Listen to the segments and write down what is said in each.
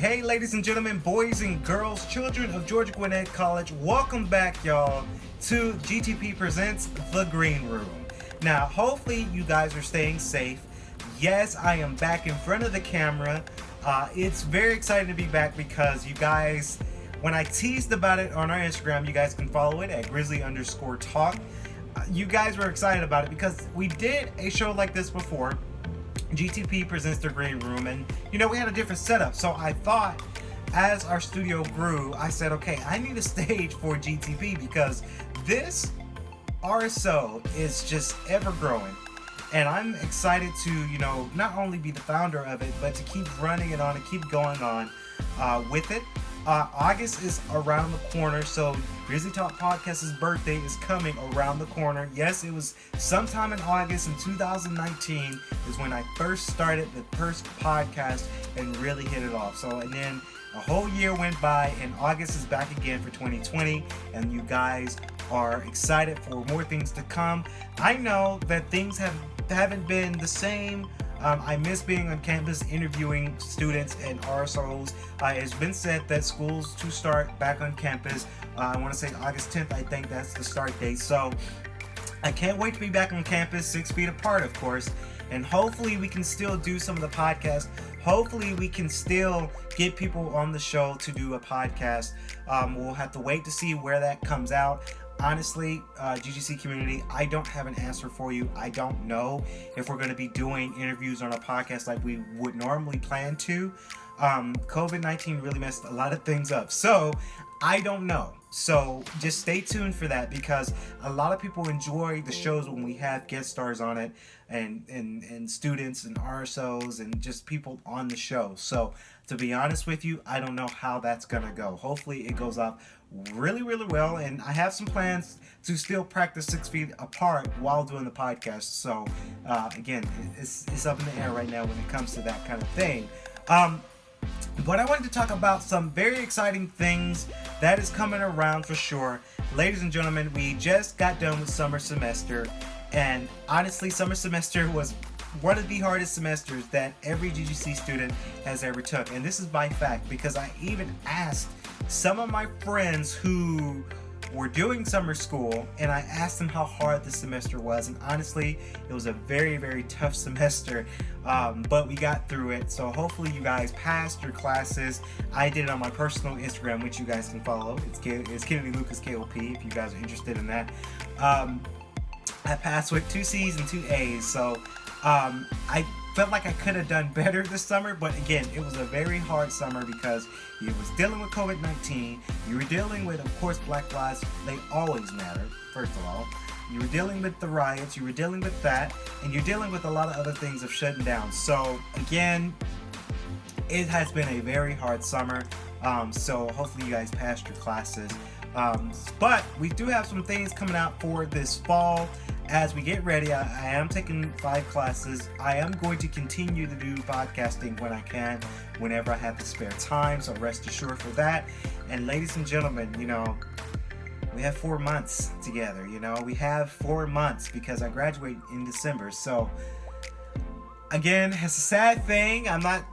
Hey, ladies and gentlemen, boys and girls, children of Georgia Gwinnett College, welcome back, y'all, to GTP Presents The Green Room. Now, hopefully you guys are staying safe. Yes, I am back in front of the camera. It's very exciting to be back because you guys, when I teased about it on our Instagram, you guys can follow it at Grizzly_Talk. You guys were excited about it because we did a show like this before. GTP Presents The Green Room, and we had a different setup. So I thought, as our studio grew, I said, okay, I need a stage for GTP because this RSO is just ever growing. And I'm excited to, not only be the founder of it, but to keep running it on and keep going on with it. August is around the corner, so Grizzly Top Podcast's birthday is coming around the corner. Yes, it was sometime in August in 2019 is when I first started the first podcast and really hit it off. And then a whole year went by, and August is back again for 2020, and you guys are excited for more things to come. I know that things haven't been the same. I miss being on campus interviewing students and RSOs. It's been said that schools to start back on campus. I want to say August 10th, I think that's the start date. So I can't wait to be back on campus, 6 feet apart, of course. And hopefully we can still do some of the podcasts. Hopefully we can still get people on the show to do a podcast. We'll have to wait to see where that comes out. Honestly, GGC community, I don't have an answer for you. I don't know if we're going to be doing interviews on a podcast like we would normally plan to. COVID-19 really messed a lot of things up. So I don't know. So just stay tuned for that because a lot of people enjoy the shows when we have guest stars on it and students and RSOs and just people on the show. So to be honest with you, I don't know how that's going to go. Hopefully it goes off really, really well. And I have some plans to still practice 6 feet apart while doing the podcast. So again, it's up in the air right now when it comes to that kind of thing. But I wanted to talk about some very exciting things that is coming around for sure. Ladies and gentlemen, we just got done with summer semester. And honestly, summer semester was one of the hardest semesters that every GGC student has ever took. And this is by fact because I even asked some of my friends who were doing summer school, and I asked them how hard the semester was, and honestly it was a very, very tough semester, but we got through it. So hopefully you guys passed your classes. I did it on my personal Instagram, which you guys can follow. It's Kennedy Lucas K.L.P if you guys are interested in that. I passed with 2 C's and 2 A's, so I felt like I could have done better this summer, but again, it was a very hard summer because you was dealing with COVID-19, you were dealing with, of course, Black Lives, they always matter, first of all. You were dealing with the riots, you were dealing with that, and you're dealing with a lot of other things of shutting down. So again, it has been a very hard summer, so hopefully you guys passed your classes. But we do have some things coming out for this fall. As we get ready, I am taking 5 classes. I am going to continue to do podcasting when I can, whenever I have the spare time, so rest assured for that. And ladies and gentlemen, we have 4 months together, we have 4 months because I graduate in December. So again, it's a sad thing. I'm not,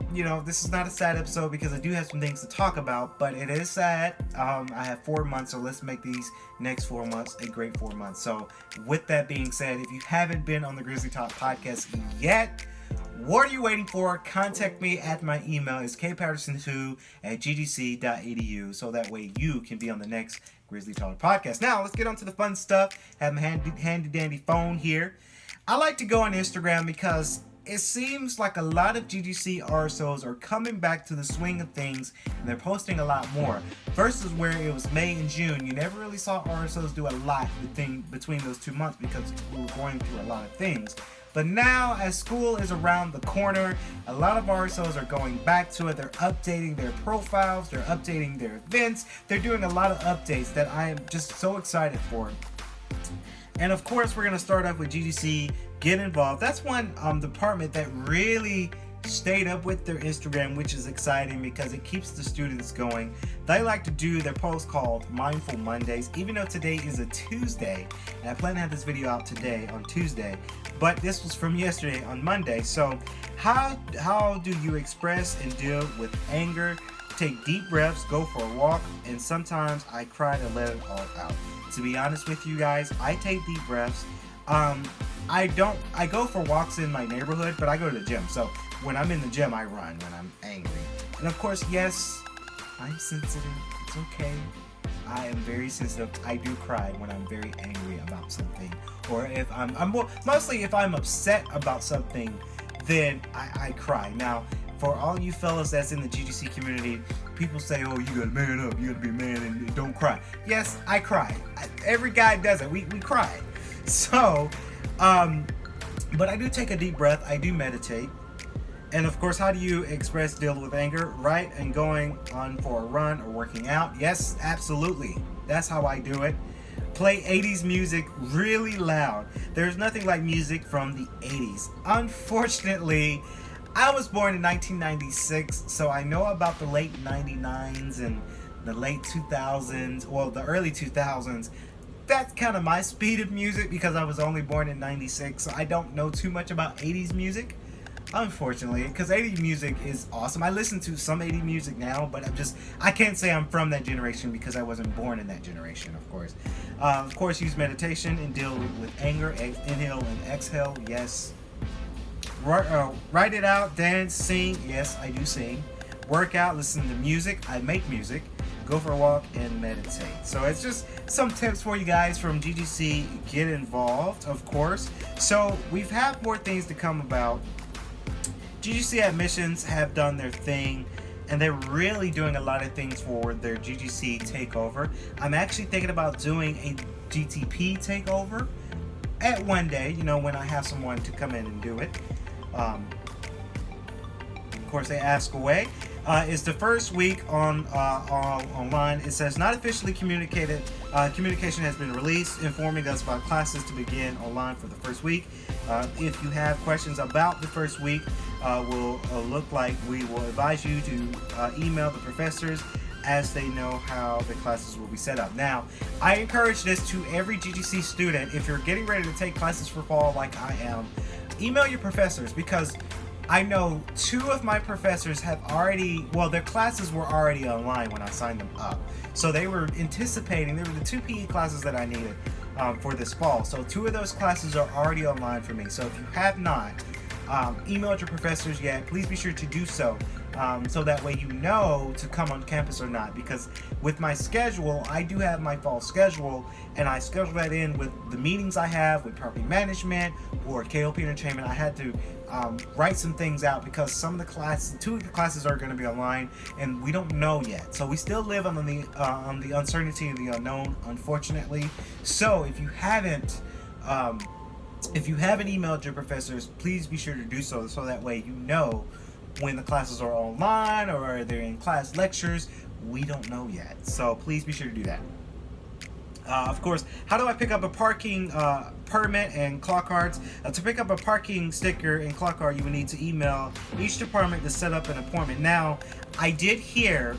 this is not a sad episode because I do have some things to talk about, but it is sad. I have 4 months, so let's make these next 4 months a great 4 months. So with that being said, if you haven't been on the Grizzly Top Podcast yet, what are you waiting for? Contact me at my email. It's kpatternwho@ggc.edu, so that way you can be on the next Grizzly Top Podcast. Now, let's get on to the fun stuff. Have my handy dandy phone here. I like to go on Instagram because it seems like a lot of GGC RSOs are coming back to the swing of things, and they're posting a lot more. Versus where it was May and June, you never really saw RSOs do a lot between those 2 months because we were going through a lot of things. But now, as school is around the corner, a lot of RSOs are going back to it. They're updating their profiles, they're updating their events, they're doing a lot of updates that I am just so excited for. And of course, we're going to start off with GGC Get Involved. That's one department that really stayed up with their Instagram, which is exciting because it keeps the students going. They like to do their post called Mindful Mondays, even though today is a Tuesday, and I plan to have this video out today on Tuesday, but this was from yesterday on Monday. So how do you express and deal with anger take deep breaths, go for a walk, and sometimes I cry to let it all out. To be honest with you guys, I take deep breaths. I go for walks in my neighborhood, but I go to the gym. So when I'm in the gym, I run when I'm angry. And of course, yes, I'm sensitive. It's okay. I am very sensitive. I do cry when I'm very angry about something, or if mostly if I'm upset about something, then I cry. Now, for all you fellas that's in the GGC community, people say, "Oh, you gotta man up. You gotta be a man and don't cry." Yes, I cry. Every guy does it. We cry. So, but I do take a deep breath. I do meditate. And of course, how do you express deal with anger? Right, and going on for a run or working out. Yes, absolutely. That's how I do it. Play 80s music really loud. There's nothing like music from the 80s. Unfortunately, I was born in 1996, so I know about the late 99s and the late 2000s, well, the early 2000s. That's kind of my speed of music because I was only born in 96, so I don't know too much about 80s music. Unfortunately, because 80s music is awesome. I listen to some 80s music now, but I can't say I'm from that generation because I wasn't born in that generation, of course. Of course, use meditation and deal with anger. Inhale and exhale, yes. Write it out, dance, sing. Yes, I do sing. Work out, listen to music. I make music. Go for a walk and meditate. So it's just some tips for you guys from GGC. Get involved, of course. So we've had more things to come about. GGC admissions have done their thing, and they're really doing a lot of things for their GGC takeover. I'm actually thinking about doing a GTP takeover at one day, when I have someone to come in and do it. Of course, they ask away. It's the first week online. It says not officially communicated. Communication has been released informing us about classes to begin online for the first week. If you have questions about the first week, will look like we will advise you to email the professors as they know how the classes will be set up. Now, I encourage this to every GGC student. If you're getting ready to take classes for fall like I am, email your professors, because I know 2 of my professors have their classes were already online when I signed them up. So they were anticipating, they were the 2 PE classes that I needed for this fall. So 2 of those classes are already online for me. So if you have not emailed your professors yet, please be sure to do so. So that way you know to come on campus or not. Because with my schedule, I do have my fall schedule, and I schedule that in with the meetings I have with property management or K.L.P Entertainment. I had to write some things out because some of the classes, 2 of the classes are going to be online, and we don't know yet. So we still live on the uncertainty and the unknown, unfortunately. So if you haven't emailed your professors, please be sure to do so that way you know when the classes are online or they're in class lectures. We don't know yet, so please be sure to do that. Of course, how do I pick up a parking permit and clock cards? To pick up a parking sticker and clock card, you would need to email each department to set up an appointment. Now, I did hear,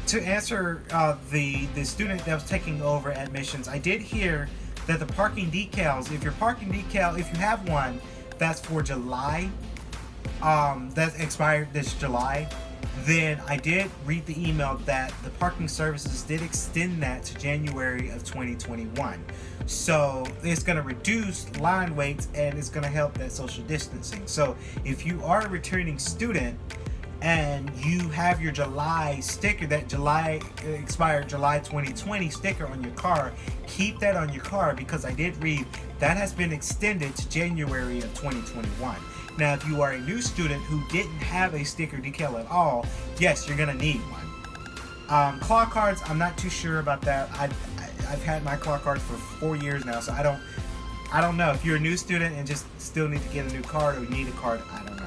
to answer the student that was taking over admissions, I did hear that the parking decals, if you have one that's for July, that's expired this July, then I did read the email that the parking services did extend that to January of 2021. So it's going to reduce line waits, and it's going to help that social distancing. So if you are a returning student and you have your July sticker, that expired July 2020 sticker on your car, keep that on your car, because I did read that has been extended to January of 2021. Now, if you are a new student who didn't have a sticker decal at all, yes, you're gonna need one. Clock cards, I'm not too sure about that. I've had my clock cards for 4 years now, so I don't know. If you're a new student and just still need to get a new card or need a card, I don't know.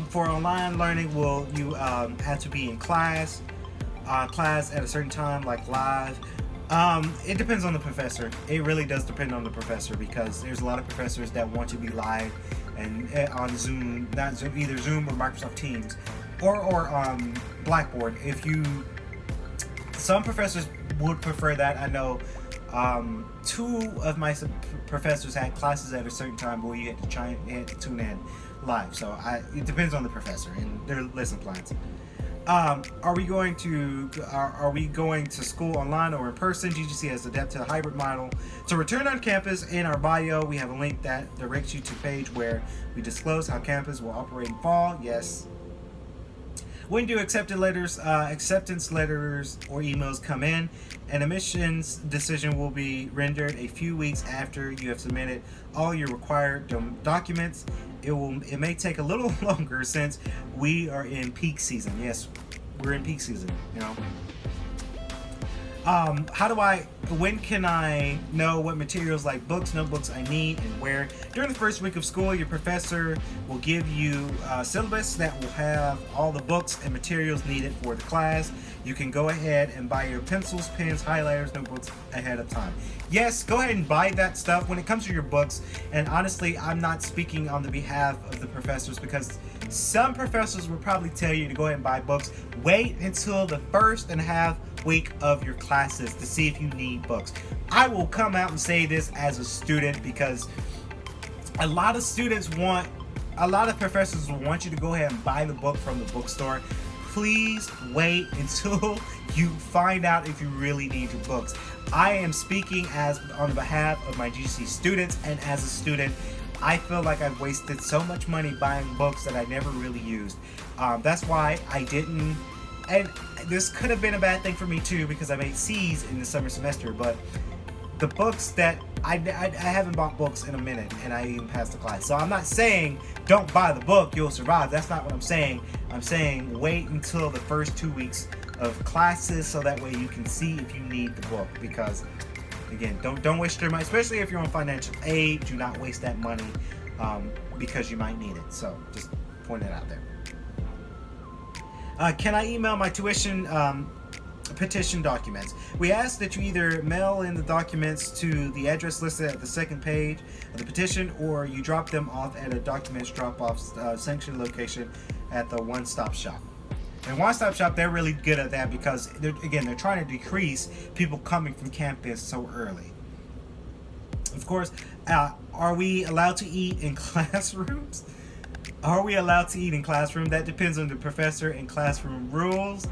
For online learning, will you have to be in class at a certain time, like live? It depends on the professor. It really does depend on the professor, because there's a lot of professors that want to be live and on Zoom, not Zoom, either Zoom or Microsoft Teams, or Blackboard. Some professors would prefer that. I know 2 of my professors had classes at a certain time where you had to tune in live. So it depends on the professor and their lesson plans. Are we going to school online or in person? GGC has adapted a hybrid model to return on campus. In our bio, we have a link that directs you to a page where we disclose how campus will operate in fall. Yes. When do acceptance letters or emails come in? An admissions decision will be rendered a few weeks after you have submitted all your required documents. It may take a little longer since we are in peak season. Yes, we're in peak season, you know. When can I know what materials like books, notebooks I need and where? During the first week of school, your professor will give you a syllabus that will have all the books and materials needed for the class. You can go ahead and buy your pencils, pens, highlighters, notebooks ahead of time. Yes, go ahead and buy that stuff when it comes to your books. And honestly, I'm not speaking on the behalf of the professors because some professors will probably tell you to go ahead and buy books. Wait until the first and a half week of your classes to see if you need books. I will come out and say this as a student because a lot of professors will want you to go ahead and buy the book from the bookstore. Please wait until you find out if you really need your books. I am speaking on behalf of my GC students, and as a student, I feel like I've wasted so much money buying books that I never really used. That's why I didn't. And this could have been a bad thing for me too because I made C's in the summer semester, but the books that I haven't bought books in a minute and I even passed the class. So I'm not saying don't buy the book, you'll survive. That's not what I'm saying. I'm saying wait until the first 2 weeks of classes so that way you can see if you need the book, because again, don't waste your money, especially if you're on financial aid. Do not waste that money because you might need it. So just point it out there. Can I email my tuition petition documents? We ask that you either mail in the documents to the address listed at the second page of the petition, or you drop them off at a documents drop-off sanctioned location at the one-stop shop. And one-stop shop, they're really good at that because they're trying to decrease people coming from campus so early. Of course, are we allowed to eat in classrooms? Are we allowed to eat in classroom? That depends on the professor and classroom rules.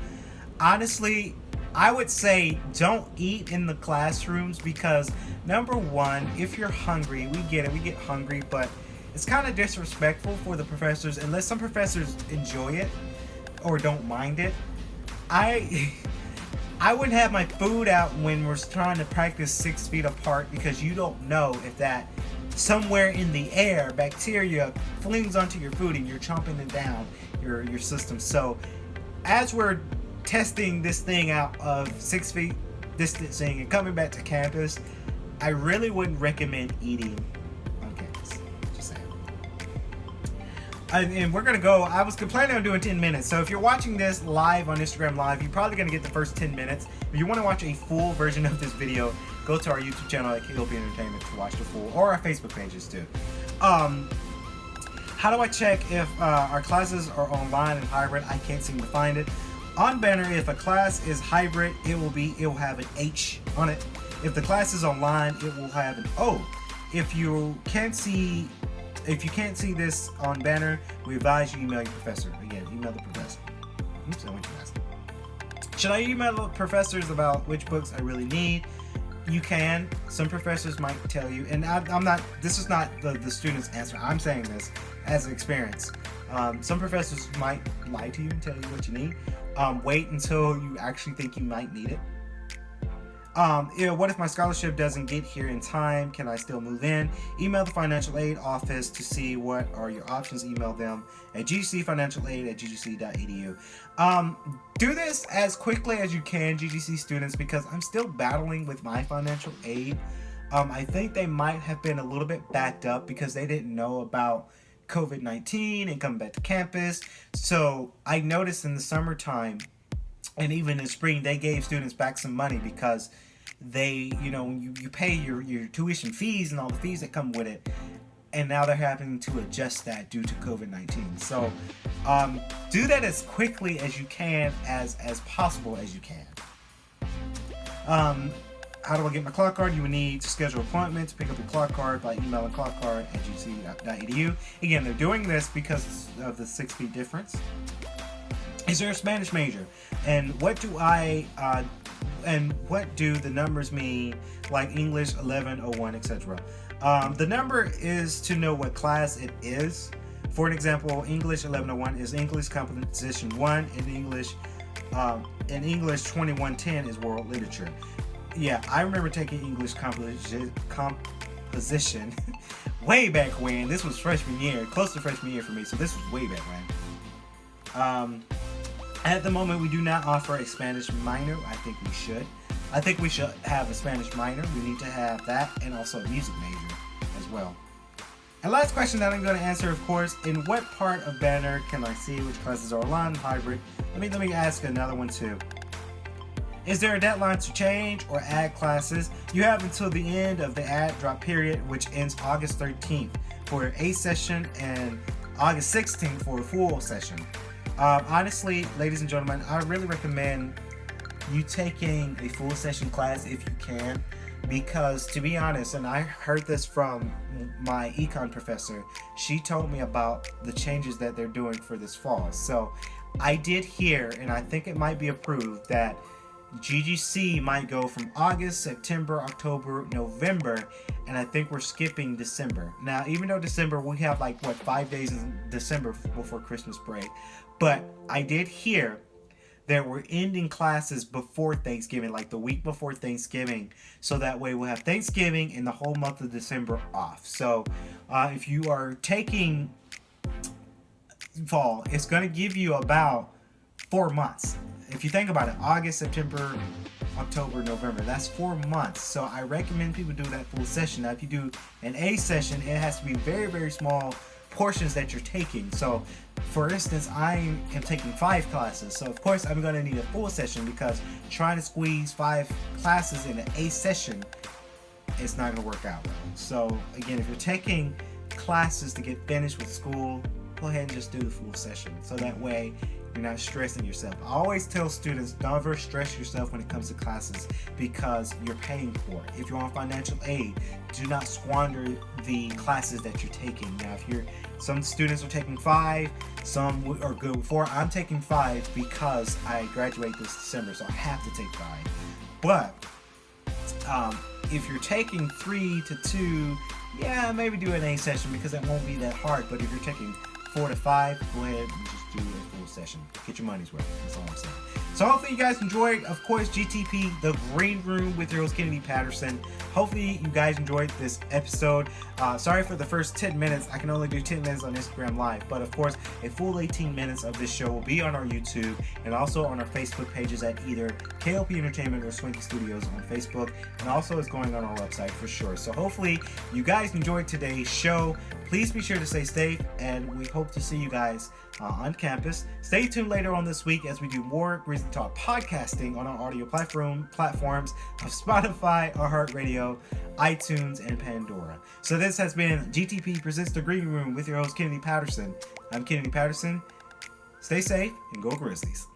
Honestly, I would say don't eat in the classrooms because, number one, if you're hungry, we get hungry, but it's kind of disrespectful for the professors, unless some professors enjoy it or don't mind it. I wouldn't have my food out when we're trying to practice 6 feet apart because you don't know if that somewhere in the air bacteria flings onto your food and you're chomping it down your system. So as we're testing this thing out of 6 feet distancing and coming back to campus, I really wouldn't recommend eating on campus. Just saying. And we're gonna go. I was planning on doing 10 minutes. So if you're watching this live on Instagram Live, you're probably gonna get the first 10 minutes. If you want to watch a full version of this video, go to our YouTube channel at K.L.P Entertainment to watch the full, or our Facebook pages too. How do I check if our classes are online and hybrid? I can't seem to find it. On banner, if a class is hybrid, it will have an H on it. If the class is online, it will have an O. If you can't see this on banner, we advise you email your professor. Again, email the professor. Oops, I went too fast. Should I email the professors about which books I really need? You can. Some professors might tell you, and I'm not. This is not the student's answer. I'm saying this as an experience. Some professors might lie to you and tell you what you need. Wait until you actually think you might need it. What if my scholarship doesn't get here in time? Can I still move in? Email the financial aid office to see what are your options. Email them at ggcfinancialaid@ggc.edu. Do this as quickly as you can, GGC students, because I'm still battling with my financial aid. I think they might have been a little bit backed up because they didn't know about COVID-19 and coming back to campus. So I noticed in the summertime and even in spring, they gave students back some money because they, you pay your tuition fees and all the fees that come with it. And now they're having to adjust that due to COVID-19. So do that as quickly as you can, as possible as you can. How do I get my clock card? You would need to schedule appointments, pick up your clock card by emailing clockcard@gc.edu. Again, they're doing this because of the 6 feet difference. Is there a Spanish major? And what do the numbers mean, like English 1101, etc.? The number is to know what class it is. For an example, English 1101 is English Composition 1, and English 2110 is World Literature. Yeah, I remember taking English composition way back when. This was freshman year, close to freshman year for me, so this was way back when. At the moment, we do not offer a Spanish minor. I think we should. I think we should have a Spanish minor. We need to have that, and also a music major as well. And last question that I'm going to answer, of course, in what part of Banner can I see which classes are online, hybrid? Let me ask another one too. Is there a deadline to change or add classes? You have until the end of the add drop period, which ends August 13th for a session and August 16th for a full session. Honestly, ladies and gentlemen, I really recommend you taking a full session class if you can, because to be honest, and I heard this from my econ professor, she told me about the changes that they're doing for this fall. So I did hear, and I think it might be approved, that GGC might go from August, September, October, November, and I think we're skipping December. Now, even though December, we have 5 days in December before Christmas break, but I did hear that we're ending classes before Thanksgiving, like the week before Thanksgiving, so that way we'll have Thanksgiving and the whole month of December off. So if you are taking fall, it's going to give you about 4 months. If you think about it, August, September, October, November, that's 4 months. So I recommend people do that full session. Now, if you do an A session, it has to be very, very small portions that you're taking. So for instance, I am taking 5 classes. So of course I'm going to need a full session, because trying to squeeze 5 classes in an A session, it's not going to work out well. So again, if you're taking classes to get finished with school, go ahead and just do the full session. So that way you're not stressing yourself. I always tell students, never stress yourself when it comes to classes, because you're paying for it. If you're on financial aid, do not squander the classes that you're taking. Now, some students are taking 5, some are good with 4. I'm taking 5 because I graduate this December, so I have to take 5. But if you're taking 3 to 2, yeah, maybe do an A session, because it won't be that hard. But if you're taking 4 to 5, go ahead and just do a full session. Get your money's worth. That's all I'm saying. So hopefully you guys enjoyed, of course, GTP, The Green Room with your host, Kennedy Patterson. Hopefully you guys enjoyed this episode. Sorry for the first 10 minutes. I can only do 10 minutes on Instagram Live. But of course, a full 18 minutes of this show will be on our YouTube and also on our Facebook pages at either K.L.P Entertainment or Swanky Studios on Facebook. And also it's going on our website for sure. So hopefully you guys enjoyed today's show. Please be sure to stay safe, and we hope to see you guys on campus. Stay tuned later on this week as we do more Grizzly Top podcasting on our audio platforms of Spotify, iHeartRadio, iTunes, and Pandora. So this has been GTP Presents The Green Room with your host, Kennedy Patterson. I'm Kennedy Patterson. Stay safe and go Grizzlies.